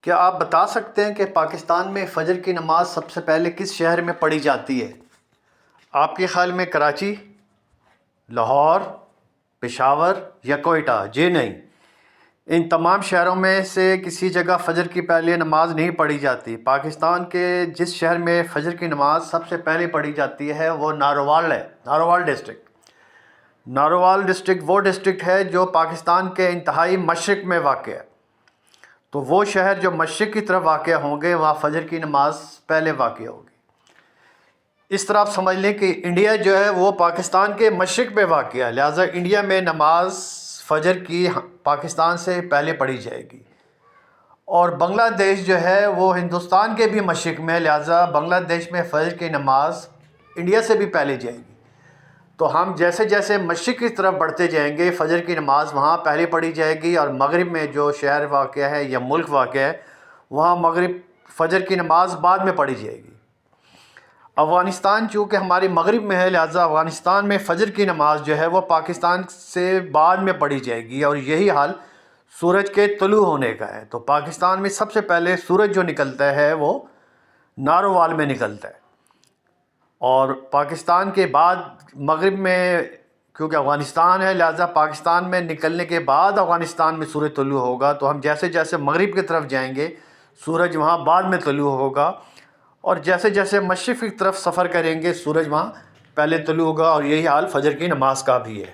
کیا آپ بتا سکتے ہیں کہ پاکستان میں فجر کی نماز سب سے پہلے کس شہر میں پڑھی جاتی ہے؟ آپ کے خیال میں کراچی، لاہور، پشاور یا کوئٹہ؟ جی نہیں، ان تمام شہروں میں سے کسی جگہ فجر کی پہلے نماز نہیں پڑھی جاتی۔ پاکستان کے جس شہر میں فجر کی نماز سب سے پہلے پڑھی جاتی ہے وہ نارووال ہے، نارووال ڈسٹرکٹ۔ نارووال ڈسٹرکٹ وہ ڈسٹرکٹ ہے جو پاکستان کے انتہائی مشرق میں واقع ہے۔ تو وہ شہر جو مشرق کی طرف واقع ہوں گے وہاں فجر کی نماز پہلے واقع ہوگی۔ اس طرح آپ سمجھ لیں کہ انڈیا جو ہے وہ پاکستان کے مشرق پہ واقع ہے، لہٰذا انڈیا میں نماز فجر کی پاکستان سے پہلے پڑھی جائے گی۔ اور بنگلہ دیش جو ہے وہ ہندوستان کے بھی مشرق میں ہے، لہٰذا بنگلہ دیش میں فجر کی نماز انڈیا سے بھی پہلے جائے گی۔ تو ہم جیسے جیسے مشرق کی طرف بڑھتے جائیں گے فجر کی نماز وہاں پہلے پڑھی جائے گی، اور مغرب میں جو شہر واقع ہے یا ملک واقع ہے وہاں مغرب فجر کی نماز بعد میں پڑھی جائے گی۔ افغانستان چونکہ ہماری مغرب میں ہے، لہٰذا افغانستان میں فجر کی نماز جو ہے وہ پاکستان سے بعد میں پڑھی جائے گی، اور یہی حال سورج کے طلوع ہونے کا ہے۔ تو پاکستان میں سب سے پہلے سورج جو نکلتا ہے وہ نارووال میں نکلتا ہے، اور پاکستان کے بعد مغرب میں کیونکہ افغانستان ہے لہٰذا پاکستان میں نکلنے کے بعد افغانستان میں سورج طلوع ہوگا۔ تو ہم جیسے جیسے مغرب کی طرف جائیں گے سورج وہاں بعد میں طلوع ہوگا، اور جیسے جیسے مشرق کی طرف سفر کریں گے سورج وہاں پہلے طلوع ہوگا، اور یہی حال فجر کی نماز کا بھی ہے۔